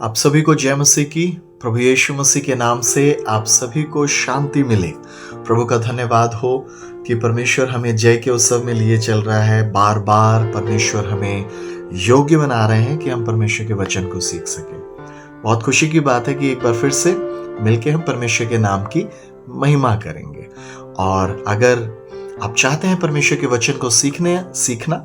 आप सभी को जय मसीह की। प्रभु यीशु मसीह के नाम से आप सभी को शांति मिले। प्रभु का धन्यवाद हो कि परमेश्वर हमें जय के उत्सव में लिए चल रहा है। बार बार परमेश्वर हमें योग्य बना रहे हैं कि हम परमेश्वर के वचन को सीख सकें। बहुत खुशी की बात है कि एक बार फिर से मिलके हम परमेश्वर के नाम की महिमा करेंगे। और अगर आप चाहते हैं परमेश्वर के वचन को सीखना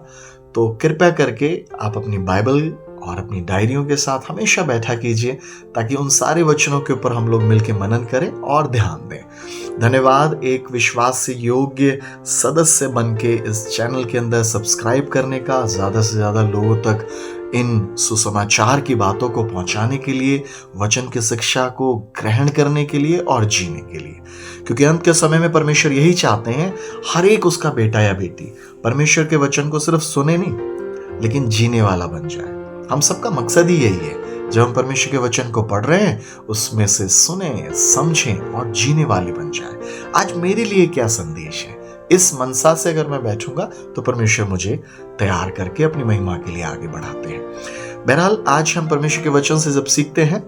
तो कृपया करके आप अपनी बाइबल और अपनी डायरियों के साथ हमेशा बैठा कीजिए, ताकि उन सारे वचनों के ऊपर हम लोग मिलकर मनन करें और ध्यान दें। धन्यवाद एक विश्वास योग्य सदस्य बन के इस चैनल के अंदर सब्सक्राइब करने का, ज़्यादा से ज़्यादा लोगों तक इन सुसमाचार की बातों को पहुंचाने के लिए, वचन की शिक्षा को ग्रहण करने के लिए और जीने के लिए। क्योंकि अंत के समय में परमेश्वर यही चाहते हैं, हर एक उसका बेटा या बेटी परमेश्वर के वचन को सिर्फ सुने नहीं लेकिन जीने वाला बन जाए। हम सबका मकसद ही यही है, जब हम परमेश्वर के वचन को पढ़ रहे हैं उसमें से सुने, समझें और जीने वाले बन जाए। आज मेरे लिए क्या संदेश है, इस मनसा से अगर मैं बैठूंगा तो परमेश्वर मुझे तैयार करके अपनी महिमा के लिए आगे बढ़ाते हैं। बहरहाल आज हम परमेश्वर के वचन से जब सीखते हैं,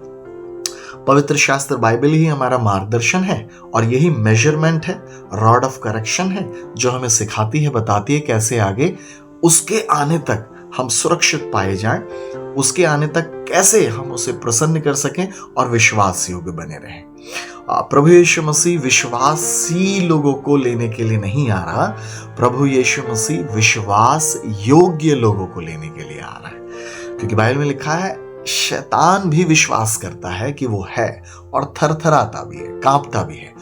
पवित्र शास्त्र बाइबल ही हमारा मार्गदर्शन है और यही मेजरमेंट है, रॉड ऑफ करेक्शन है, जो हमें सिखाती है, बताती है कैसे आगे उसके आने तक हम सुरक्षित पाए जाएं, उसके आने तक कैसे हम उसे प्रसन्न कर सकें और विश्वास योग्य बने रहें। प्रभु यीशु मसीह विश्वासी लोगों को लेने के लिए नहीं आ रहा, प्रभु यीशु मसीह विश्वास योग्य लोगों को लेने के लिए आ रहा है। क्योंकि बाइबल में लिखा है, शैतान भी विश्वास करता है कि वो है और थरथराता भी है, कांपता भी है।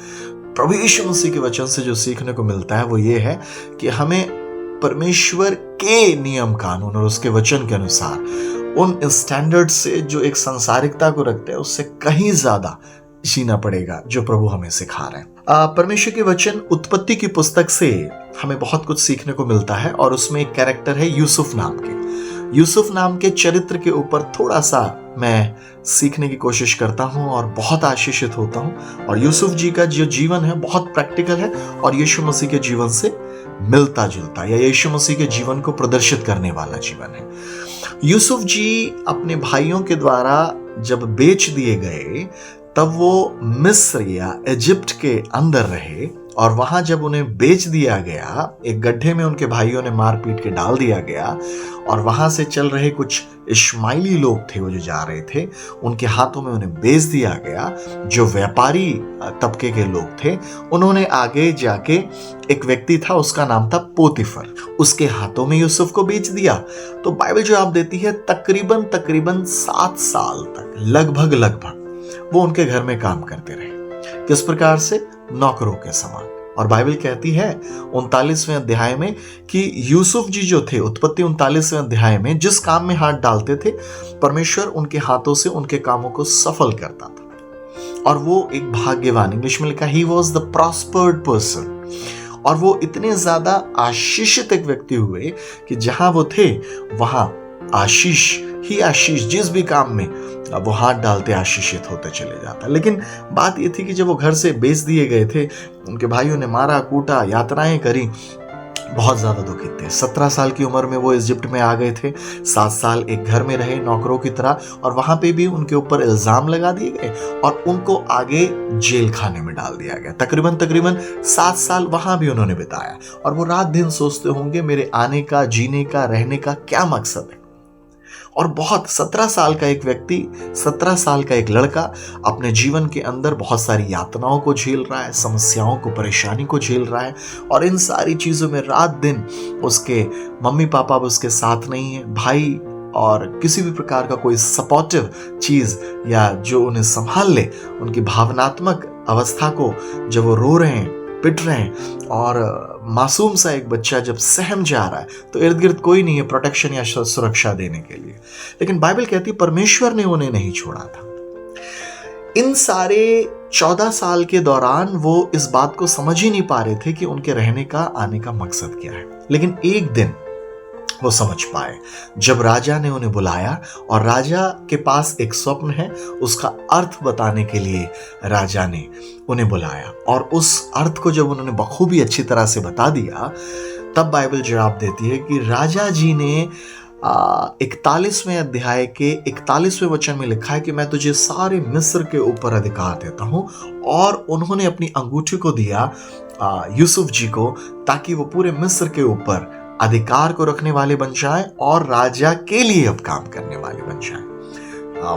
प्रभु यीशु मसीह के वचन से जो सीखने को मिलता है वो ये है कि हमें परमेश्वर के नियम कानून और उसके वचन के अनुसार उन स्टैंडर्ड से जो एक सांसारिकता को रखते हैं उससे कहीं ज्यादा जीना पड़ेगा, जो प्रभु हमें सिखा रहे हैं। परमेश्वर के वचन उत्पत्ति की पुस्तक से हमें बहुत कुछ सीखने को मिलता है और उसमें एक कैरेक्टर है यूसुफ नाम के। यूसुफ नाम के चरित्र के ऊपर थोड़ा सा मैं सीखने की कोशिश करता हूं और बहुत आशीषित होता हूं। और यूसुफ जी का जो जीवन है बहुत प्रैक्टिकल है और यीशु मसीह के जीवन से मिलता जुलता या यीशु मसीह के जीवन को प्रदर्शित करने वाला जीवन है। यूसुफ जी अपने भाइयों के द्वारा जब बेच दिए गए तब वो मिस्र या इजिप्ट के अंदर रहे और वहां जब उन्हें बेच दिया गया, एक गड्ढे में उनके भाइयों ने मार पीट के डाल दिया गया और वहां से चल रहे कुछ इश्माइली लोग थे वो जो जा रहे थे, उनके हाथों में उन्हें बेच दिया गया। जो व्यापारी तबके के लोग थे उन्होंने आगे जाके, एक व्यक्ति था उसका नाम था पोतीफर, उसके हाथों में यूसुफ को बेच दिया। तो बाइबल जो आप देती है तकरीबन 7 साल तक लगभग वो उनके घर में काम करते रहे। किस प्रकार से? नौकरों के समान। और बाइबल कहती है 39वें अध्याय में कि यूसुफ जी जो थे, उत्पत्ति 39वें अध्याय में जिस काम में हाथ डालते थे परमेश्वर उनके हाथों से उनके कामों को सफल करता था। और वो एक भाग्यवान, इंग्लिश में लिखा he was the prospered person. और वो इतने ज्यादा आशीषित एक व्यक्ति हुए कि जहां वो थे वहां आशीष ही आशीष, जिस भी काम में वो हाथ डालते आशीषित होते चले जाता। लेकिन बात ये थी कि जब वो घर से बेच दिए गए थे, उनके भाइयों ने मारा कूटा, यातनाएं करी, बहुत ज्यादा दुखित थे। 17 साल की उम्र में वो इजिप्ट में आ गए थे। 7 साल एक घर में रहे नौकरों की तरह और वहां पे भी उनके ऊपर इल्जाम लगा दिए गए और उनको आगे जेल खाने में डाल दिया गया। तकरीबन 7 साल वहां भी उन्होंने बिताया और वो रात दिन सोचते होंगे मेरे आने का, जीने का, रहने का क्या मकसद है। और बहुत 17 साल का एक व्यक्ति, 17 साल का एक लड़का अपने जीवन के अंदर बहुत सारी यातनाओं को झेल रहा है, समस्याओं को, परेशानी को झेल रहा है और इन सारी चीजों में रात दिन उसके मम्मी पापा भी उसके साथ नहीं है, भाई और किसी भी प्रकार का कोई सपोर्टिव चीज या जो उन्हें संभाल ले उनकी भावनात्मक अवस्था को, जब वो रो रहे हैं, पिट रहे हैं और मासूम सा एक बच्चा जब सहम जा रहा है तो इर्द गिर्द कोई नहीं है प्रोटेक्शन या सुरक्षा देने के लिए। लेकिन बाइबल कहती है परमेश्वर ने उन्हें नहीं छोड़ा था। इन सारे 14 साल के दौरान वो इस बात को समझ ही नहीं पा रहे थे कि उनके रहने का, आने का मकसद क्या है। लेकिन एक दिन वो समझ पाए जब राजा ने उन्हें बुलाया और राजा के पास एक स्वप्न है, उसका अर्थ बताने के लिए राजा ने उन्हें बुलाया और उस अर्थ को जब उन्होंने बखूबी अच्छी तरह से बता दिया, तब बाइबल जवाब देती है कि राजा जी ने 41वें अध्याय के 41वें वचन में लिखा है कि मैं तुझे सारे मिस्र के ऊपर अधिकार देता हूं, और उन्होंने अपनी अंगूठी को दिया यूसुफ जी को, ताकि वो पूरे मिस्र के ऊपर अधिकार को रखने वाले बन जाए और राजा के लिए अब काम करने वाले बन जाए।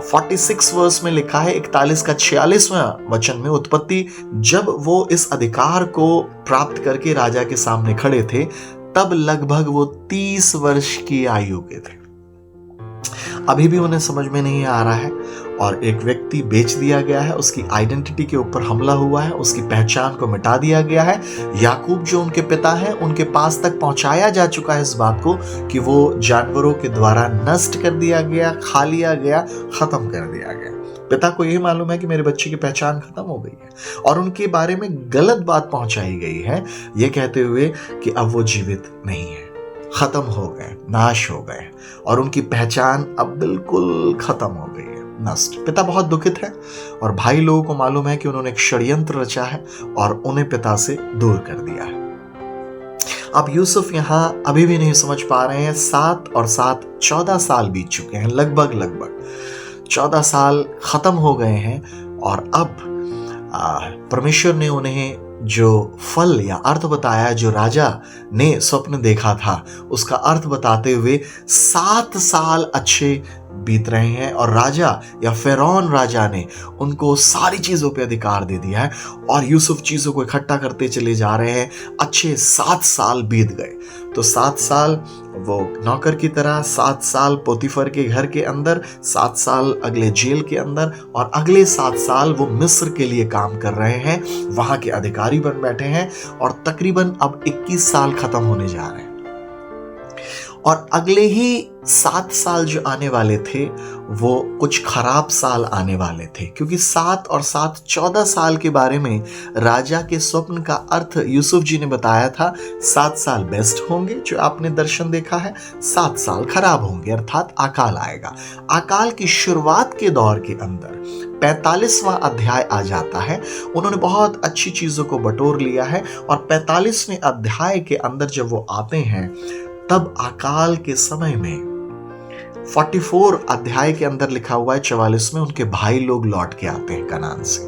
46 वर्स में लिखा है, 41 का 46वां वचन में, उत्पत्ति जब वो इस अधिकार को प्राप्त करके राजा के सामने खड़े थे, तब लगभग वो 30 वर्ष की आयु के थे। अभी भी उन्हें समझ में नहीं आ रहा है, और एक व्यक्ति बेच दिया गया है, उसकी आइडेंटिटी के ऊपर हमला हुआ है, उसकी पहचान को मिटा दिया गया है। याकूब जो उनके पिता हैं, उनके पास तक पहुंचाया जा चुका है इस बात को कि वो जानवरों के द्वारा नष्ट कर दिया गया, खा लिया गया, खत्म कर दिया गया। पिता को यही मालूम है कि मेरे बच्चे की पहचान खत्म हो गई है, और उनके बारे में गलत बात पहुंचाई गई है, ये कहते हुए कि अब वो जीवित नहीं है, खत्म हो गए, नाश हो गए, और उनकी पहचान अब बिल्कुल खत्म हो गई है, नष्ट। पिता बहुत दुखित है, और भाई लोगों को मालूम है कि उन्होंने एक षड्यंत्र रचा है और उन्हें पिता से दूर कर दिया है। अब यूसुफ यहां अभी भी नहीं समझ पा रहे हैं। 7 और 7 14 साल बीत चुके हैं, लगभग 14 साल खत्म हो गए हैं, और अब परमेश्वर ने उन्हें जो फल या अर्थ बताया, जो राजा ने स्वप्न देखा था, उसका अर्थ बताते हुए 7 साल अच्छे बीत रहे हैं, और राजा या फिरौन राजा ने उनको सारी चीजों पे अधिकार दे दिया है, और यूसुफ चीजों को इकट्ठा करते चले जा रहे हैं। अच्छे 7 साल बीत गए। तो 7 साल वो नौकर की तरह, 7 साल पोतीफर के घर के अंदर, 7 साल अगले जेल के अंदर, और अगले 7 साल वो मिस्र के लिए काम कर रहे हैं, वहां के अधिकारी बन बैठे हैं, और तकरीबन अब 21 साल खत्म होने जा रहे हैं। और अगले ही 7 साल जो आने वाले थे, वो कुछ खराब साल आने वाले थे, क्योंकि 7 और 7 14 साल के बारे में राजा के स्वप्न का अर्थ यूसुफ जी ने बताया था। 7 साल बेस्ट होंगे जो आपने दर्शन देखा है, 7 साल खराब होंगे, अर्थात अकाल आएगा। अकाल की शुरुआत के दौर के अंदर 45वां अध्याय आ जाता है। उन्होंने बहुत अच्छी चीजों को बटोर लिया है, और 45वें अध्याय के अंदर जब वो आते हैं, तब अकाल के समय में 44 अध्याय के अंदर लिखा हुआ है 44 में, उनके भाई लोग लौट के आते हैं कनान से,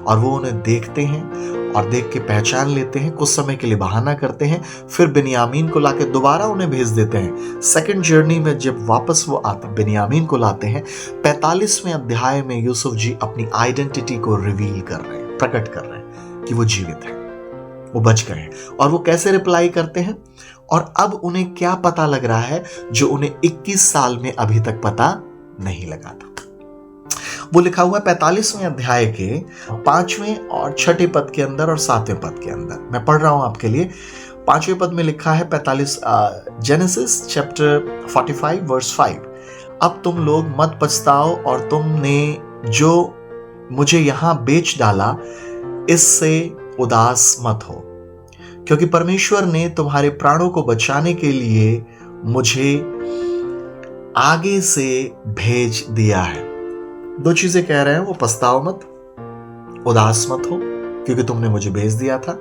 और वो उन्हें देखते हैं और देख के पहचान लेते हैं, कुछ समय के लिए बहाना करते हैं, फिर बिन्यामीन को लाके दोबारा उन्हें भेज देते हैं। सेकंड जर्नी में जब वापस वो आते, बिन्यामीन को लाते हैं। 45वें अध्याय में यूसुफ जी अपनी आइडेंटिटी को रिवील कर रहे हैं, प्रकट कर रहे हैं कि वो जीवित है, वो बच गए हैं। और वो कैसे रिप्लाई करते हैं, और अब उन्हें क्या पता लग रहा है जो उन्हें 21 साल में अभी तक पता नहीं लगा था। वो लिखा हुआ है 45वें अध्याय के 5वें और 6ठे पद के अंदर और 7वें पद के अंदर। मैं पढ़ रहा हूं आपके लिए। 5वें पद में लिखा है 45 जेनेसिस चैप्टर 45 वर्स 5, अब तुम लोग मत पछताओ, और तुमने जो मुझे यहां बेच डाला, इससे उदास मत हो, क्योंकि परमेश्वर ने तुम्हारे प्राणों को बचाने के लिए मुझे आगे से भेज दिया है। 2 चीजें कह रहे हैं वो, पछताओ मत, उदास मत हो, क्योंकि तुमने मुझे भेज दिया था,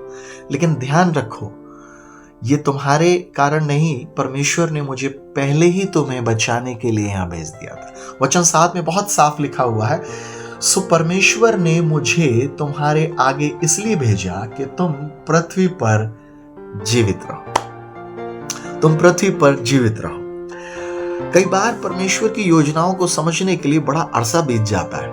लेकिन ध्यान रखो, ये तुम्हारे कारण नहीं, परमेश्वर ने मुझे पहले ही तुम्हें बचाने के लिए यहां भेज दिया था। वचन 7 में बहुत साफ लिखा हुआ है, सो परमेश्वर ने मुझे तुम्हारे आगे इसलिए भेजा कि तुम पृथ्वी पर जीवित रहो, तुम पृथ्वी पर जीवित रहो। कई बार परमेश्वर की योजनाओं को समझने के लिए बड़ा अरसा बीत जाता है।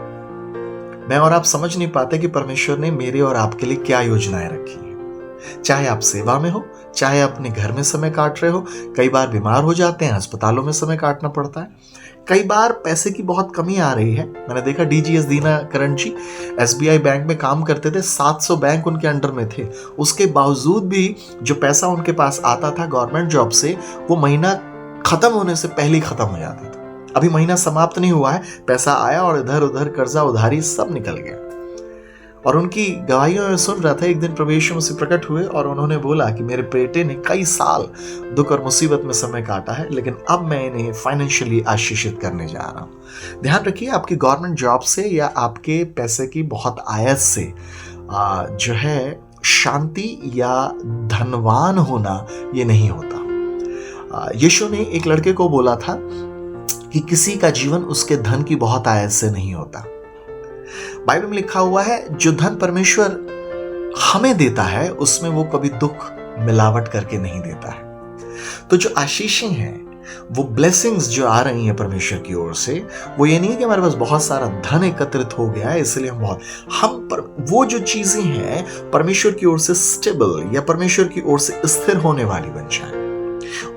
मैं और आप समझ नहीं पाते कि परमेश्वर ने मेरे और आपके लिए क्या योजनाएं रखी है। चाहे आप सेवा में हो, चाहे अपने घर में समय काट रहे हो, कई बार बीमार हो जाते हैं, अस्पतालों में समय काटना पड़ता है, कई बार पैसे की बहुत कमी आ रही है। मैंने देखा डीजीएस दीनाकरण जी एसबीआई बैंक में काम करते थे, 700 बैंक उनके अंडर में थे, उसके बावजूद भी जो पैसा उनके पास आता था गवर्नमेंट जॉब से, वो महीना खत्म होने से पहले ही खत्म हो जाता था। अभी महीना समाप्त नहीं हुआ है, पैसा आया और इधर उधर कर्जा उधारी सब निकल गया। और उनकी गवाहियों में सुन रहा था, एक दिन प्रभु यीशु मसीह प्रकट हुए और उन्होंने बोला कि मेरे बेटे ने कई साल दुख और मुसीबत में समय काटा है, लेकिन अब मैं इन्हें फाइनेंशियली आशीषित करने जा रहा हूं। ध्यान रखिए, आपकी गवर्नमेंट जॉब से या आपके पैसे की बहुत आयत से जो है शांति या धनवान होना ये नहीं होता। यीशु ने एक लड़के को बोला था कि किसी का जीवन उसके धन की बहुत आय से नहीं होता। बाइबल में लिखा हुआ है जो धन परमेश्वर हमें देता है उसमें वो कभी दुख मिलावट करके नहीं देता है। तो जो आशीषें हैं, वो ब्लेसिंग्स जो आ रही हैं परमेश्वर की ओर से, वो ये नहीं है कि हमारे पास बहुत सारा धन एकत्रित हो गया है इसलिए हम पर वो जो चीजें हैं परमेश्वर की ओर से स्टेबल या परमेश्वर की ओर से स्थिर होने वाली बन जाए।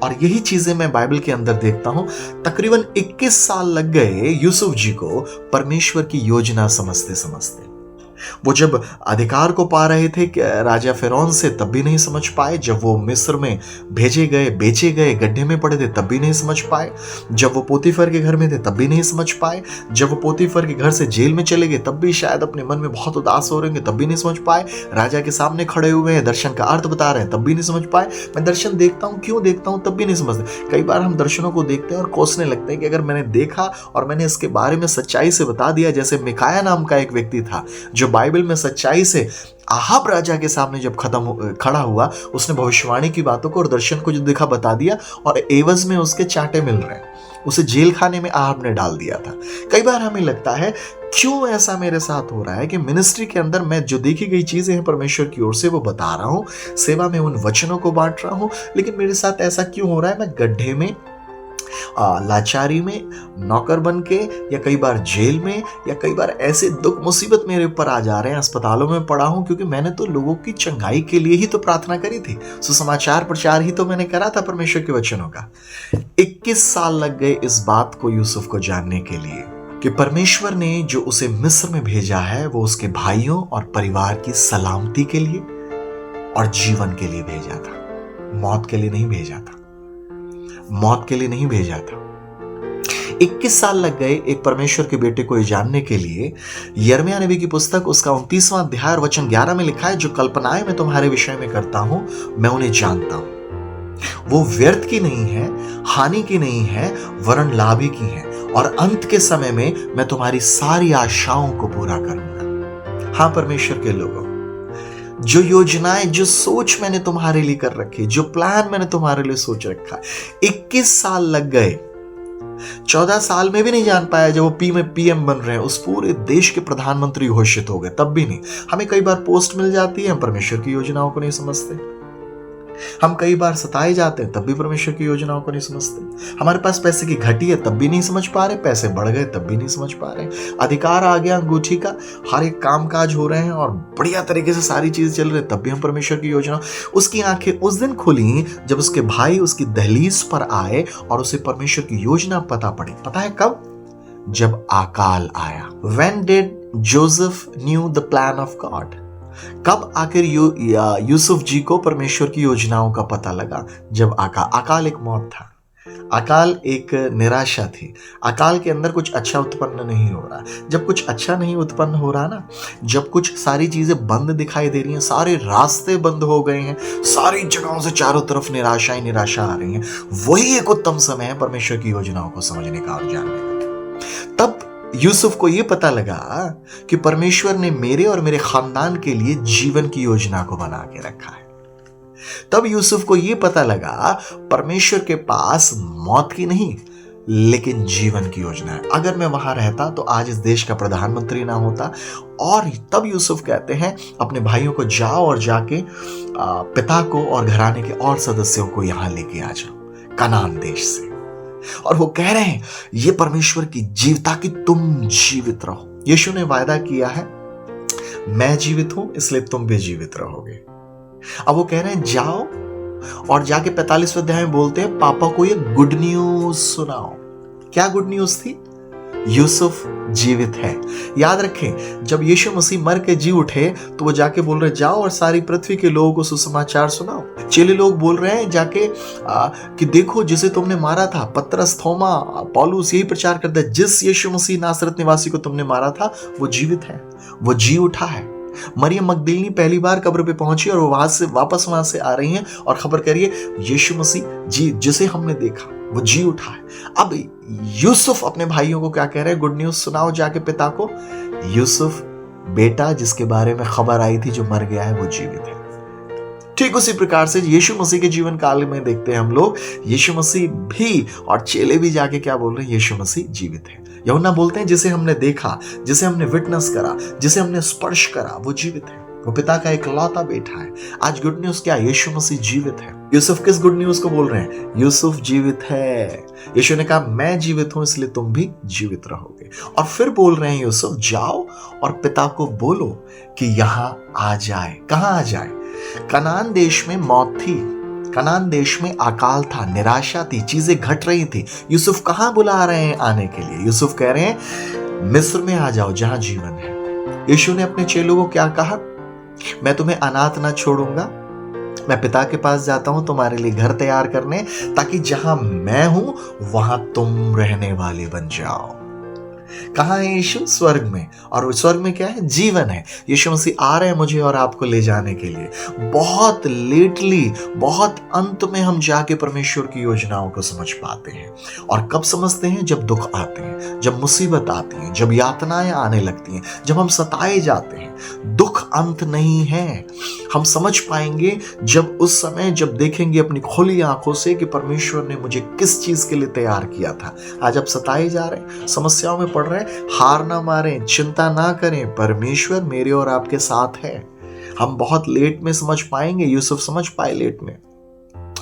और यही चीजें मैं बाइबल के अंदर देखता हूं। तकरीबन 21 साल लग गए यूसुफ जी को परमेश्वर की योजना समझते समझते। वो जब अधिकार को पा रहे थे राजा फिरौन से तब भी नहीं समझ पाए, जब वो मिस्र में भेजे गए, बेचे गए, गड्ढे में पड़े थे तब भी नहीं समझ पाए, जब वो पोतीफर के घर में थे तब भी नहीं समझ पाए, जब वो पोतीफर के घर से जेल में चले गए तब भी शायद अपने मन में बहुत उदास हो रहे हैं तब भी नहीं समझ पाए, राजा के सामने खड़े हुए हैं दर्शन का अर्थ बता रहे हैं तब भी नहीं समझ पाए। मैं दर्शन देखता हूं, क्यों देखता हूं, तब भी नहीं समझते। कई बार हम दर्शनों को देखते हैं और कोसने लगते हैं कि अगर मैंने देखा और मैंने इसके बारे में सच्चाई से बता दिया, जैसे मिकाया नाम का एक व्यक्ति था जो बाइबल में सच्चाई से आहाब राजा के सामने जब खड़ा हुआ, उसने भविष्यवाणी की बातों को और दर्शन को जो दिखा बता दिया और एवज में उसके चांटे मिल रहे हैं। उसे जेल खाने में आहाब ने डाल दिया था। कई बार हमें लगता है क्यों ऐसा मेरे साथ हो रहा है कि मिनिस्ट्री के अंदर मैं जो देखी गई चीजें हैं परमेश्वर की ओर से वो बता रहा हूं, सेवा में उन वचनों को बांट रहा हूं, लेकिन मेरे साथ ऐसा क्यों हो रहा है? मैं गड्ढे में, लाचारी में, नौकर बन के, या कई बार जेल में, या कई बार ऐसे दुख मुसीबत मेरे ऊपर आ जा रहे हैं, अस्पतालों में पड़ा हूं, क्योंकि मैंने तो लोगों की चंगाई के लिए ही तो प्रार्थना करी थी, सुसमाचार प्रचार ही तो मैंने करा था परमेश्वर के वचनों का। 21 साल लग गए इस बात को यूसुफ को जानने के लिए कि परमेश्वर ने जो उसे मिस्र में भेजा है वो उसके भाइयों और परिवार की सलामती के लिए और जीवन के लिए भेजा था, मौत के लिए नहीं भेजा था, मौत के लिए नहीं भेजा था। 21 साल लग गए एक परमेश्वर के बेटे को ये जानने के लिए। यिर्मयाह नबी की पुस्तक उसका 29वां अध्याय वचन 11 में लिखा है, जो कल्पनाएं मैं तुम्हारे विषय में करता हूं मैं उन्हें जानता हूं, वो व्यर्थ की नहीं है, हानि की नहीं है, वरन लाभ की है, और अंत के समय में मैं तुम्हारी सारी आशाओं को पूरा करूंगा। हाँ परमेश्वर के लोगों, जो योजनाएं, जो सोच मैंने तुम्हारे लिए कर रखी, जो प्लान मैंने तुम्हारे लिए सोच रखा, 21 साल लग गए, 14 साल में भी नहीं जान पाया जब वो पीएम बन रहे हैं, उस पूरे देश के प्रधानमंत्री घोषित हो गए तब भी नहीं। हमें कई बार पोस्ट मिल जाती है, हम परमेश्वर की योजनाओं को नहीं समझते। हम कई बार सताए जाते हैं तब भी परमेश्वर की योजनाओं को नहीं समझते। हमारे पास पैसे की घटी है तब भी नहीं समझ पा रहे, पैसे बढ़ गए तब भी नहीं समझ पा रहे, अधिकार आ गया अंगूठी का, हर एक काम काज हो रहे हैं और बढ़िया तरीके से सारी चीजें चल रही, तब भी हम परमेश्वर की योजना। उसकी आंखें उस दिन खुली जब उसके भाई उसकी दहलीज पर आए और उसे परमेश्वर की योजना पता पड़ी। पता है कब? जब अकाल आया। When did Joseph knew the plan of God? कब आखिर यूसुफ जी को परमेश्वर की योजनाओं का पता लगा? जब अकाल एक मौत था, अकाल एक निराशा थी, अकाल के अंदर कुछ अच्छा उत्पन्न नहीं हो रहा। जब कुछ अच्छा नहीं उत्पन्न हो रहा ना, जब कुछ सारी चीजें बंद दिखाई दे रही हैं, सारे रास्ते बंद हो गए हैं, सारी जगहों से चारों तरफ निराशा आ रही है, वही एक उत्तम समय है परमेश्वर की योजनाओं को समझने का और जानने का। तब यूसुफ को यह पता लगा कि परमेश्वर ने मेरे और मेरे खानदान के लिए जीवन की योजना को बना के रखा है। तब यूसुफ को यह पता लगा परमेश्वर के पास मौत की नहीं लेकिन जीवन की योजना है। अगर मैं वहां रहता तो आज इस देश का प्रधानमंत्री ना होता। और तब यूसुफ कहते हैं अपने भाइयों को, जाओ और जाके पिता को और घराने के और सदस्यों को यहां लेके आ जाओ कनान देश से। और वो कह रहे हैं ये परमेश्वर की जीवता कि तुम जीवित रहो। यीशु ने वायदा किया है मैं जीवित हूं इसलिए तुम भी जीवित रहोगे। अब वो कह रहे हैं जाओ और जाके 45वें अध्याय में बोलते हैं पापा को ये गुड न्यूज सुनाओ। क्या गुड न्यूज थी? यूसुफ जीवित है। याद रखें जब यीशु मसीह मर के जी उठे तो वो जाके बोल रहे जाओ और सारी पृथ्वी के लोगों को सुसमाचार सुनाओ। चेले लोग बोल रहे हैं जाके कि देखो जिसे तुमने मारा था, पतरस, थोमा, पौलुस यही प्रचार करते हैं, जिस यीशु मसीह नासरत निवासी को तुमने मारा था वो जीवित है, वो जी उठा है। मरियम मगदलीनी पहली बार कब्र पे पहुंची और वो वापस वहां से आ रही हैं और खबर करिए यीशु मसीह जी जिसे हमने देखा वो जी उठा है। अब यूसुफ अपने भाइयों को क्या कह रहे हैं? गुड न्यूज सुनाओ जाके पिता को। यूसुफ बेटा जिसके बारे में खबर आई थी जो मर गया है वो जीवित है। ठीक उसी प्रकार से यीशु मसीह के जीवन काल में देखते हैं हम लोग, यीशु मसीह भी और चेले भी जाके क्या बोल रहे हैं, यीशु मसीह जीवित है। यूहन्ना बोलते हैं जिसे हमने देखा, जिसे हमने विटनेस करा, जिसे हमने स्पर्श करा, वो जीवित है, वो पिता का इकलौता बेटा है। आज गुड न्यूज क्या, यीशु मसीह जीवित है। यूसुफ किस गुड न्यूज को बोल रहे हैं, यूसुफ जीवित है। यीशु ने कहा मैं जीवित हूं इसलिए तुम भी जीवित रहोगे। और फिर बोल रहे हैं यूसुफ जाओ और पिता को बोलो कि यहां आ जाए। कहां आ जाए? कनान देश में मौत थी, कनान देश में अकाल था, निराशा थी, चीजें घट रही थी। यूसुफ कहां बुला रहे हैं आने के लिए? यूसुफ कह रहे हैं मिस्र में आ जाओ जहां जीवन है। यीशु ने अपने चेलों को क्या कहा, मैं तुम्हें अनाथ ना छोड़ूंगा, मैं पिता के पास जाता हूं तुम्हारे लिए घर तैयार करने, ताकि जहां मैं हूं वहां तुम रहने वाले बन जाओ। कहां है यीशु? स्वर्ग में। और स्वर्ग में क्या है? जीवन है। यीशु मसीह आ रहे हैं मुझे और आपको ले जाने के लिए। बहुत लेटली, बहुत अंत में हम जाके परमेश्वर की योजनाओं को समझ पाते हैं। और कब समझते हैं? जब दुख आते हैं, जब मुसीबत आती हैं, जब यातनाएं आने लगती हैं, जब हम सताए जाते हैं। दुख अंत नहीं है। हम समझ पाएंगे जब उस समय, जब देखेंगे अपनी खुली आंखों से कि परमेश्वर ने मुझे किस चीज के लिए तैयार किया था। आज आप सताए जा रहे हैं, समस्याओं में पड़ रहे हैं, हार ना मारें, चिंता ना करें, परमेश्वर मेरे और आपके साथ है। हम बहुत लेट में समझ पाएंगे, यूसुफ समझ पाए लेट में,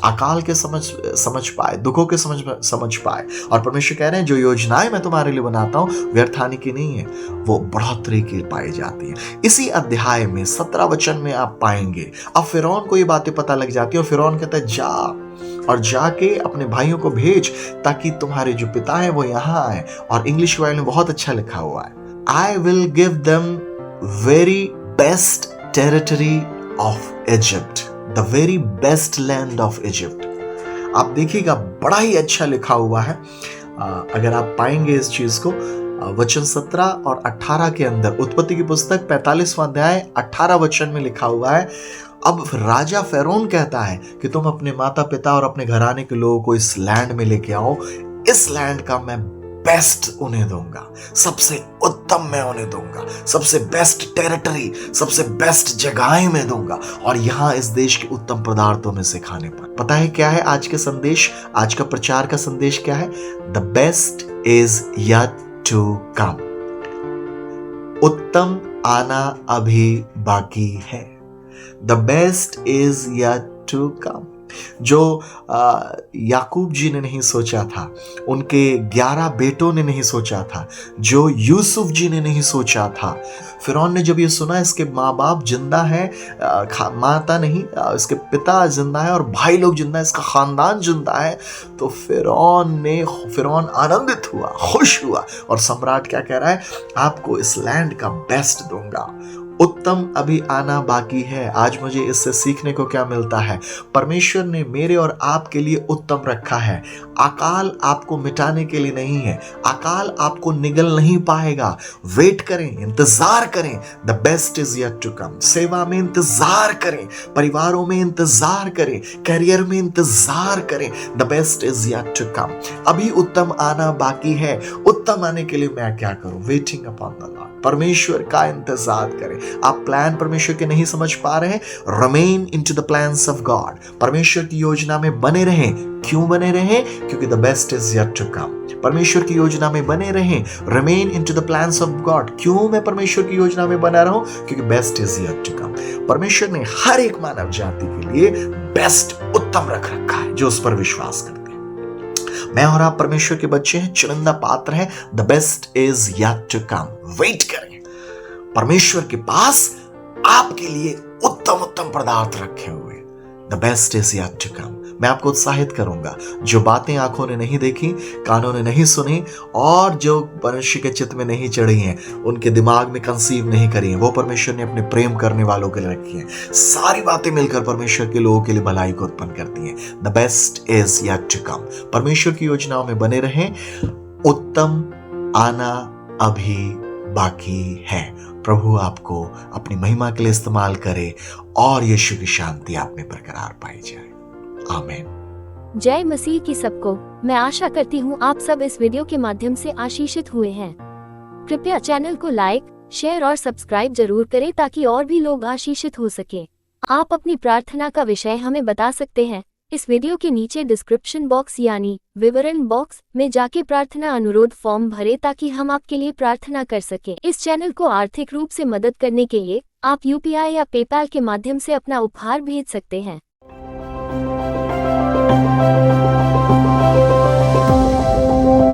अकाल के समझ पाए, दुखों के समझ पाए। और परमेश्वर कह रहे हैं जो योजनाएं मैं तुम्हारे लिए बनाता हूं व्यर्थानी की नहीं है, वो बढ़ोतरी की पाई जाती है। इसी अध्याय में 17 वचन में आप पाएंगे, अब फिरौन को ये बातें पता लग जाती है और फिरौन कहता है जा और जाके अपने भाइयों को भेज ताकि तुम्हारे जो पिता है वो यहाँ आए। और इंग्लिश बाइबल में बहुत अच्छा लिखा हुआ है, I will give them very best territory of Egypt, the very best land of Egypt. आप देखिएगा बड़ा ही अच्छा लिखा हुआ है। अगर आप पाएंगे इस चीज को वचन 17 और 18 के अंदर, उत्पत्ति की पुस्तक 45वां अध्याय 18 वचन में लिखा हुआ है। अब राजा फिरौन कहता है कि तुम अपने माता पिता और अपने घराने के लोगों को इस लैंड में लेके आओ, इस लैंड का मैं बेस्ट उन्हें दूंगा, सबसे उत्तम मैं उन्हें दूंगा, सबसे बेस्ट टेरिटरी, सबसे बेस्ट जगहें मैं दूंगा, और यहां इस देश के उत्तम पदार्थों में से खाने पर। पता है क्या है आज के संदेश, आज का प्रचार का संदेश क्या है? The best is yet to come. उत्तम आना अभी बाकी है। The best is yet to come. जो याकूब जी ने नहीं सोचा था, उनके 11 बेटों ने नहीं सोचा था, जो यूसुफ जी ने नहीं सोचा था। फिरौन ने जब ये सुना इसके माँ बाप जिंदा है, माता नहीं, इसके पिता जिंदा है और भाई लोग जिंदा है, इसका खानदान जिंदा है, तो फिरौन आनंदित हुआ, खुश हुआ। और सम्राट क्या कह रहा है? आपको इस लैंड का बेस्ट दूंगा, उत्तम अभी आना बाकी है। आज मुझे इससे सीखने को क्या मिलता है? परमेश्वर ने मेरे और आपके लिए उत्तम रखा है। अकाल आपको मिटाने के लिए नहीं है, अकाल आपको निगल नहीं पाएगा। वेट करें, इंतजार करें, the best is yet to come. सेवा में इंतजार करें, परिवारों में इंतजार करें, करियर में इंतजार करें, the best is yet to come. अभी उत्तम आना बाकी है। उत्तम आने के लिए मैं क्या करूं? Waiting upon the Lord. परमेश्वर का इंतजार करें। आप प्लान परमेश्वर के नहीं समझ पा रहे हैं, remain into the plans of God. परमेश्वर की योजना में बने रहें। क्यों बने रहें? क्योंकि the best is yet to come. परमेश्वर की योजना में बने रहें, remain into the plans of God. क्यों मैं परमेश्वर की योजना में बना रहूं? क्योंकि best is yet to come. परमेश्वर ने हर एक मानव जाति के लिए बेस्ट, उत्तम रख रखा है जो उस पर विश्वास करते हैं। मैं और आप परमेश्वर के बच्चे हैं, चुनिंदा पात्र हैं। The best is yet to come. Wait करें, परमेश्वर के पास आपके लिए उत्तम उत्तम पदार्थ रखे हुए। The best is yet to come. मैं आपको उत्साहित करूंगा, जो बातें आंखों ने नहीं देखी, कानों ने नहीं सुनी, और जो मनुष्य के चित्त में नहीं चढ़ी हैं, उनके दिमाग में कंसीव नहीं करी हैं, वो परमेश्वर ने अपने प्रेम करने वालों के लिए रखी हैं। सारी बातें मिलकर परमेश्वर के लोगों के लिए भलाई को उत्पन्न करती हैं। The best is yet to come. परमेश्वर की योजनाओं में बने रहें। उत्तम आना अभी बाकी है। प्रभु आपको अपनी महिमा के लिए इस्तेमाल करे और यीशु की शांति आप में बरकरार पाई जाए। आमीन। जय मसीह की सबको। मैं आशा करती हूँ आप सब इस वीडियो के माध्यम से आशीषित हुए हैं। कृपया चैनल को लाइक, शेयर और सब्सक्राइब जरूर करें ताकि और भी लोग आशीषित हो सके। आप अपनी प्रार्थना का विषय हमें बता सकते हैं। इस वीडियो के नीचे डिस्क्रिप्शन बॉक्स यानी विवरण बॉक्स में जाके प्रार्थना अनुरोध फॉर्म भरें ताकि हम आपके लिए प्रार्थना कर सकें। इस चैनल को आर्थिक रूप से मदद करने के लिए आप यूपीआई या पेपाल के माध्यम से अपना उपहार भेज सकते हैं।